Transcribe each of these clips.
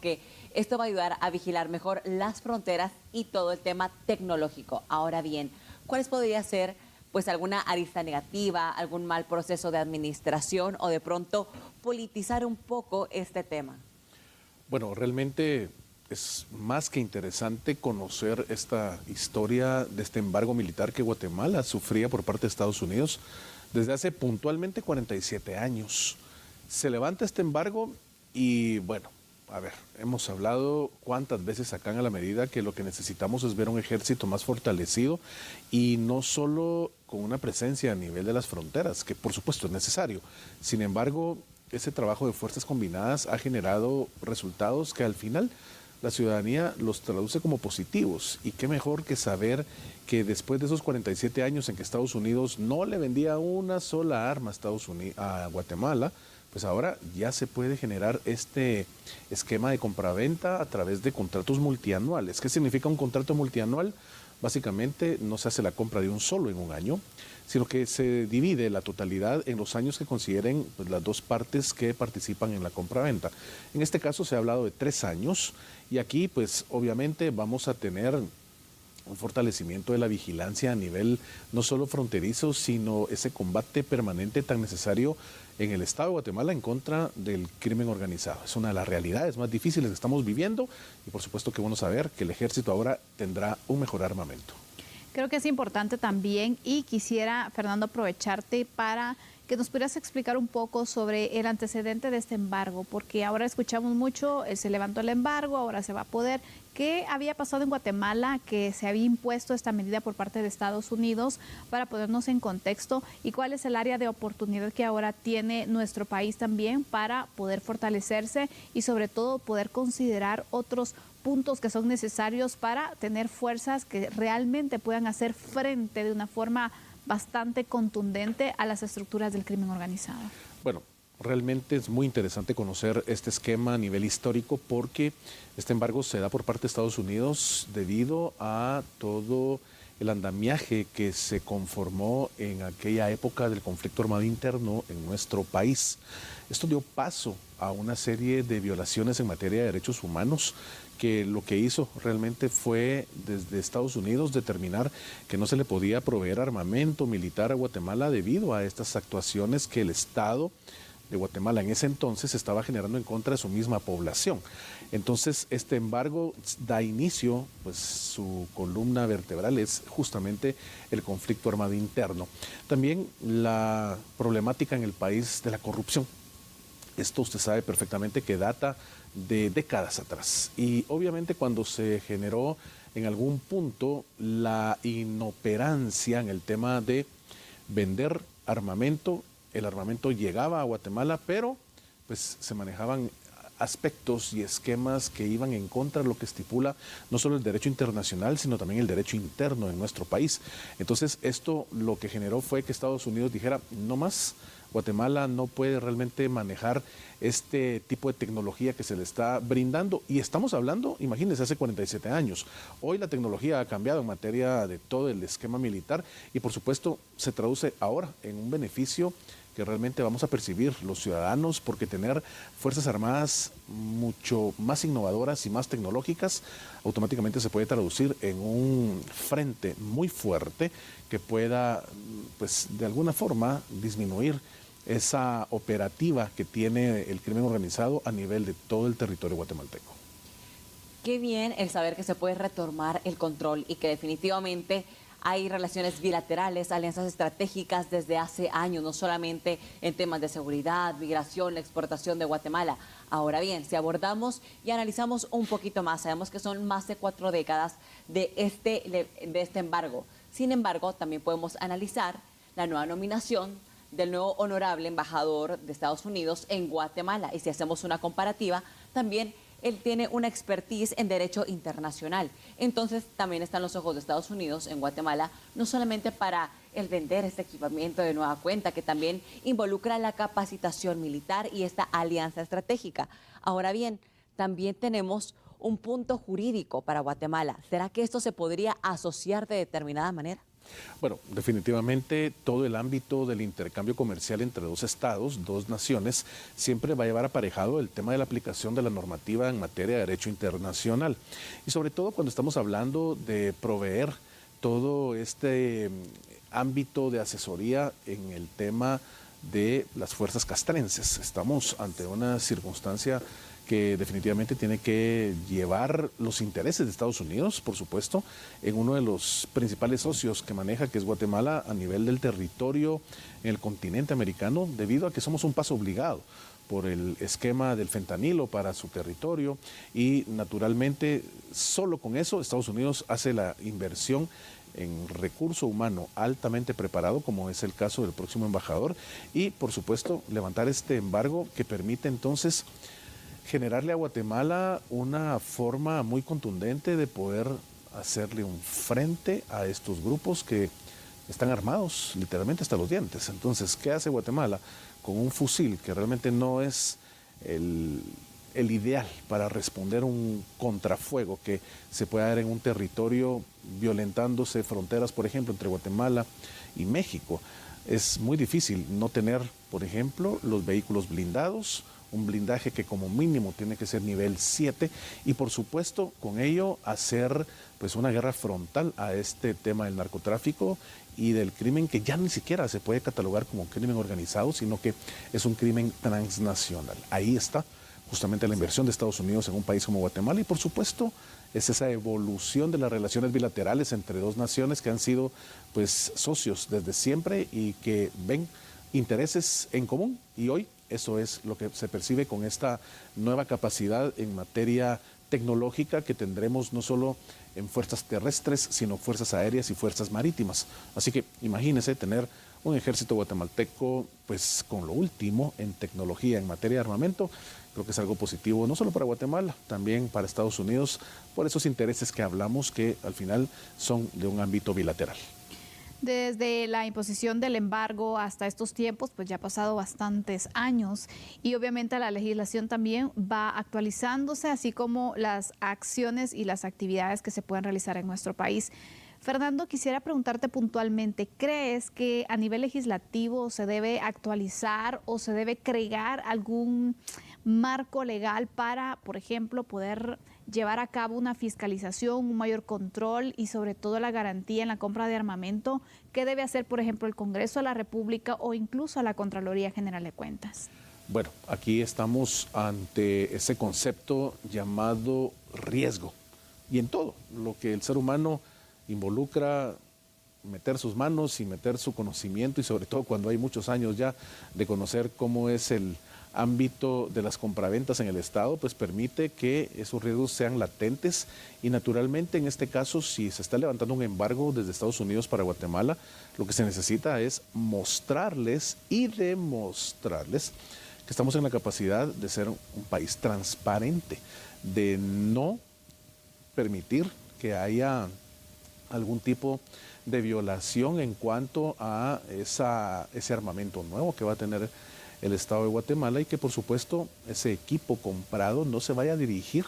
que esto va a ayudar a vigilar mejor las fronteras y todo el tema tecnológico. Ahora bien, ¿cuáles podría ser pues alguna arista negativa, algún mal proceso de administración o de pronto politizar un poco este tema? Bueno, realmente es más que interesante conocer esta historia de este embargo militar que Guatemala sufría por parte de Estados Unidos desde hace puntualmente 47 años. Se levanta este embargo y bueno, a ver, hemos hablado cuántas veces acá en la medida que lo que necesitamos es ver un ejército más fortalecido y no solo con una presencia a nivel de las fronteras, que por supuesto es necesario. Sin embargo, ese trabajo de fuerzas combinadas ha generado resultados que al final la ciudadanía los traduce como positivos. Y qué mejor que saber que después de esos 47 años en que Estados Unidos no le vendía una sola arma a Guatemala, pues ahora ya se puede generar este esquema de compraventa a través de contratos multianuales. ¿Qué significa un contrato multianual? Básicamente no se hace la compra de un solo en un año, sino que se divide la totalidad en los años que consideren pues, las dos partes que participan en la compraventa. En este caso se ha hablado de 3 años y aquí pues obviamente vamos a tener un fortalecimiento de la vigilancia a nivel no solo fronterizo, sino ese combate permanente tan necesario en el Estado de Guatemala en contra del crimen organizado. Es una de las realidades más difíciles que estamos viviendo y por supuesto que bueno saber que el ejército ahora tendrá un mejor armamento. Creo que es importante también y quisiera, Fernando, aprovecharte para que nos pudieras explicar un poco sobre el antecedente de este embargo, porque ahora escuchamos mucho, se levantó el embargo, ahora se va a poder. ¿Qué había pasado en Guatemala que se había impuesto esta medida por parte de Estados Unidos para ponernos en contexto? ¿Y cuál es el área de oportunidad que ahora tiene nuestro país también para poder fortalecerse y sobre todo poder considerar otros puntos que son necesarios para tener fuerzas que realmente puedan hacer frente de una forma bastante contundente a las estructuras del crimen organizado? Bueno, realmente es muy interesante conocer este esquema a nivel histórico porque este embargo se da por parte de Estados Unidos debido a todo el andamiaje que se conformó en aquella época del conflicto armado interno en nuestro país. Esto dio paso a una serie de violaciones en materia de derechos humanos que lo que hizo realmente fue desde Estados Unidos determinar que no se le podía proveer armamento militar a Guatemala debido a estas actuaciones que el Estado de Guatemala en ese entonces estaba generando en contra de su misma población. Entonces este embargo da inicio, pues su columna vertebral es justamente el conflicto armado interno. También la problemática en el país de la corrupción. Esto usted sabe perfectamente que data de décadas atrás y obviamente cuando se generó en algún punto la inoperancia en el tema de vender armamento, el armamento llegaba a Guatemala, pero pues se manejaban aspectos y esquemas que iban en contra de lo que estipula no solo el derecho internacional, sino también el derecho interno en nuestro país. Entonces esto lo que generó fue que Estados Unidos dijera, no más, Guatemala no puede realmente manejar este tipo de tecnología que se le está brindando. Y estamos hablando, imagínense, hace 47 años. Hoy la tecnología ha cambiado en materia de todo el esquema militar y por supuesto se traduce ahora en un beneficio que realmente vamos a percibir los ciudadanos porque tener fuerzas armadas mucho más innovadoras y más tecnológicas automáticamente se puede traducir en un frente muy fuerte que pueda pues de alguna forma disminuir esa operativa que tiene el crimen organizado a nivel de todo el territorio guatemalteco. Qué bien el saber que se puede retomar el control y que definitivamente hay relaciones bilaterales, alianzas estratégicas desde hace años, no solamente en temas de seguridad, migración, la exportación de Guatemala. Ahora bien, si abordamos y analizamos un poquito más, sabemos que son más de 4 décadas de este embargo. Sin embargo, también podemos analizar la nueva nominación del nuevo honorable embajador de Estados Unidos en Guatemala. Y si hacemos una comparativa, también él tiene una expertise en derecho internacional. Entonces, también están los ojos de Estados Unidos en Guatemala, no solamente para el vender este equipamiento de nueva cuenta, que también involucra la capacitación militar y esta alianza estratégica. Ahora bien, también tenemos un punto jurídico para Guatemala. ¿Será que esto se podría asociar de determinada manera? Bueno, definitivamente todo el ámbito del intercambio comercial entre dos estados, dos naciones, siempre va a llevar aparejado el tema de la aplicación de la normativa en materia de derecho internacional. Y sobre todo cuando estamos hablando de proveer todo este ámbito de asesoría en el tema de las fuerzas castrenses. Estamos ante una circunstancia que definitivamente tiene que llevar los intereses de Estados Unidos, por supuesto, en uno de los principales socios que maneja, que es Guatemala, a nivel del territorio en el continente americano, debido a que somos un paso obligado por el esquema del fentanilo para su territorio y naturalmente solo con eso Estados Unidos hace la inversión en recurso humano altamente preparado, como es el caso del próximo embajador, y por supuesto levantar este embargo que permite entonces generarle a Guatemala una forma muy contundente de poder hacerle un frente a estos grupos que están armados literalmente hasta los dientes. Entonces, ¿qué hace Guatemala con un fusil que realmente no es el ideal para responder un contrafuego que se pueda dar en un territorio violentándose fronteras, por ejemplo, entre Guatemala y México? Es muy difícil no tener, por ejemplo, los vehículos blindados, un blindaje que como mínimo tiene que ser nivel 7 y por supuesto con ello hacer pues una guerra frontal a este tema del narcotráfico y del crimen que ya ni siquiera se puede catalogar como crimen organizado, sino que es un crimen transnacional. Ahí está justamente la inversión de Estados Unidos en un país como Guatemala y por supuesto es esa evolución de las relaciones bilaterales entre dos naciones que han sido pues socios desde siempre y que ven intereses en común y hoy eso es lo que se percibe con esta nueva capacidad en materia tecnológica que tendremos no solo en fuerzas terrestres, sino fuerzas aéreas y fuerzas marítimas. Así que imagínense tener un ejército guatemalteco pues con lo último en tecnología, en materia de armamento. Creo que es algo positivo no solo para Guatemala, también para Estados Unidos, por esos intereses que hablamos que al final son de un ámbito bilateral. Desde la imposición del embargo hasta estos tiempos, pues ya ha pasado bastantes años y obviamente la legislación también va actualizándose, así como las acciones y las actividades que se pueden realizar en nuestro país. Fernando, quisiera preguntarte puntualmente, ¿crees que a nivel legislativo se debe actualizar o se debe crear algún marco legal para, por ejemplo, poder llevar a cabo una fiscalización, un mayor control y sobre todo la garantía en la compra de armamento? ¿Qué debe hacer, por ejemplo, el Congreso de la República o incluso la Contraloría General de Cuentas? Bueno, aquí estamos ante ese concepto llamado riesgo y en todo lo que el ser humano involucra meter sus manos y meter su conocimiento y sobre todo cuando hay muchos años ya de conocer cómo es el ámbito de las compraventas en el Estado, pues permite que esos riesgos sean latentes y naturalmente en este caso si se está levantando un embargo desde Estados Unidos para Guatemala, lo que se necesita es mostrarles y demostrarles que estamos en la capacidad de ser un país transparente, de no permitir que haya algún tipo de violación en cuanto a ese armamento nuevo que va a tener el Estado de Guatemala y que por supuesto ese equipo comprado no se vaya a dirigir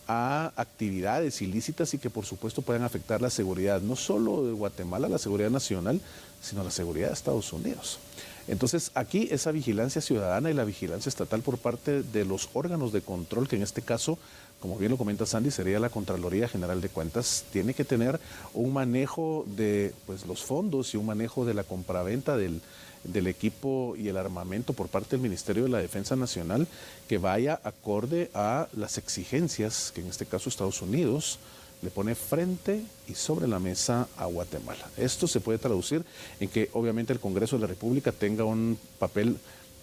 a actividades ilícitas y que por supuesto puedan afectar la seguridad no solo de Guatemala, la seguridad nacional, sino la seguridad de Estados Unidos. Entonces aquí esa vigilancia ciudadana y la vigilancia estatal por parte de los órganos de control, que en este caso, como bien lo comenta Sandy, sería la Contraloría General de Cuentas, tiene que tener un manejo de pues, los fondos y un manejo de la compraventa del equipo y el armamento por parte del Ministerio de la Defensa Nacional que vaya acorde a las exigencias que en este caso Estados Unidos le pone frente y sobre la mesa a Guatemala. Esto se puede traducir en que obviamente el Congreso de la República tenga un papel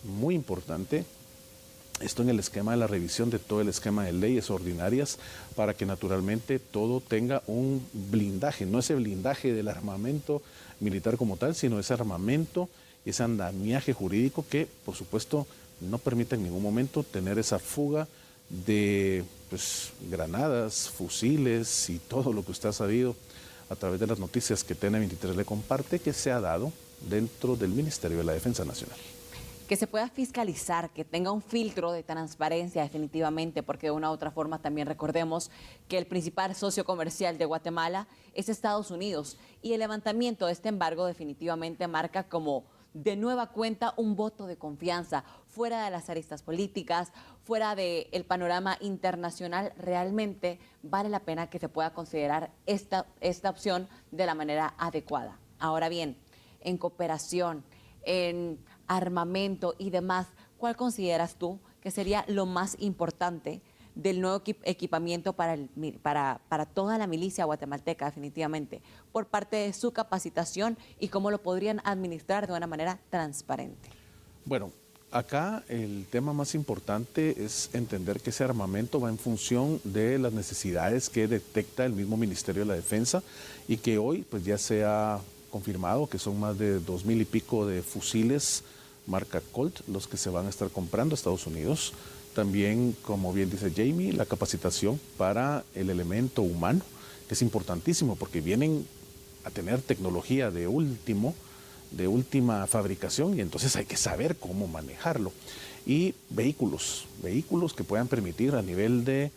muy importante, esto en el esquema de la revisión de todo el esquema de leyes ordinarias para que naturalmente todo tenga un blindaje, no ese blindaje del armamento militar como tal, sino ese armamento, ese andamiaje jurídico que por supuesto no permita en ningún momento tener esa fuga de pues, granadas, fusiles y todo lo que usted ha sabido a través de las noticias que TN23 le comparte que se ha dado dentro del Ministerio de la Defensa Nacional. que se pueda fiscalizar, que tenga un filtro de transparencia definitivamente, porque de una u otra forma también recordemos que el principal socio comercial de Guatemala es Estados Unidos y el levantamiento de este embargo definitivamente marca como de nueva cuenta un voto de confianza fuera de las aristas políticas, fuera del panorama internacional. Realmente vale la pena que se pueda considerar esta opción de la manera adecuada. Ahora bien, en cooperación, en armamento y demás, ¿cuál consideras tú que sería lo más importante del nuevo equipamiento para toda la milicia guatemalteca, definitivamente, por parte de su capacitación y cómo lo podrían administrar de una manera transparente? Bueno, acá el tema más importante es entender que ese armamento va en función de las necesidades que detecta el mismo Ministerio de la Defensa y que hoy pues ya se ha confirmado que son más de 2,000 y pico de fusiles marca Colt los que se van a estar comprando a Estados Unidos. También, como bien dice Jamie, la capacitación para el elemento humano, que es importantísimo porque vienen a tener tecnología de última fabricación y entonces hay que saber cómo manejarlo. Y vehículos que puedan permitir a nivel de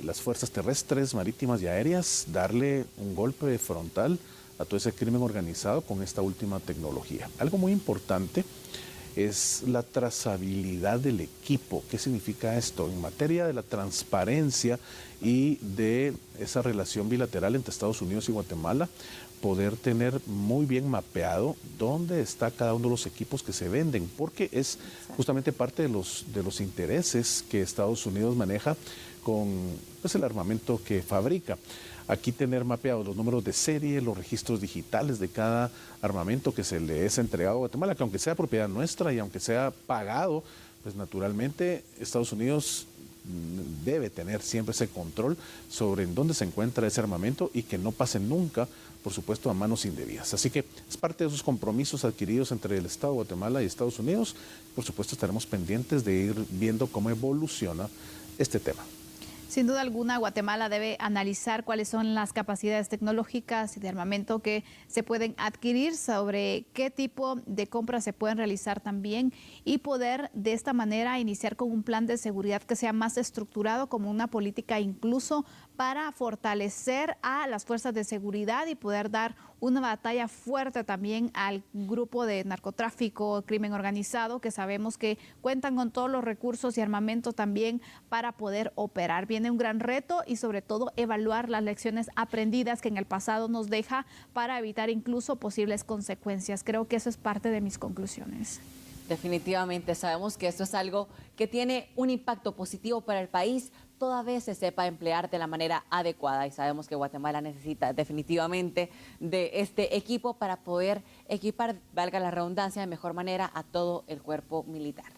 las fuerzas terrestres, marítimas y aéreas darle un golpe frontal a todo ese crimen organizado con esta última tecnología. Algo muy importante es la trazabilidad del equipo. ¿Qué significa esto? En materia de la transparencia y de esa relación bilateral entre Estados Unidos y Guatemala, poder tener muy bien mapeado dónde está cada uno de los equipos que se venden, porque es justamente parte de los intereses que Estados Unidos maneja con pues, el armamento que fabrica. Aquí tener mapeados los números de serie, los registros digitales de cada armamento que se le es entregado a Guatemala, que aunque sea propiedad nuestra y aunque sea pagado, pues naturalmente Estados Unidos debe tener siempre ese control sobre en dónde se encuentra ese armamento y que no pase nunca, por supuesto, a manos indebidas. Así que es parte de esos compromisos adquiridos entre el Estado de Guatemala y Estados Unidos. Por supuesto, estaremos pendientes de ir viendo cómo evoluciona este tema. Sin duda alguna, Guatemala debe analizar cuáles son las capacidades tecnológicas y de armamento que se pueden adquirir, sobre qué tipo de compras se pueden realizar también y poder de esta manera iniciar con un plan de seguridad que sea más estructurado, como una política incluso para fortalecer a las fuerzas de seguridad y poder dar una batalla fuerte también al grupo de narcotráfico, crimen organizado, que sabemos que cuentan con todos los recursos y armamento también para poder operar. Viene un gran reto y sobre todo evaluar las lecciones aprendidas que en el pasado nos deja para evitar incluso posibles consecuencias. Creo que eso es parte de mis conclusiones. Definitivamente sabemos que esto es algo que tiene un impacto positivo para el país, toda vez se sepa emplear de la manera adecuada, y sabemos que Guatemala necesita definitivamente de este equipo para poder equipar, valga la redundancia, de mejor manera a todo el cuerpo militar.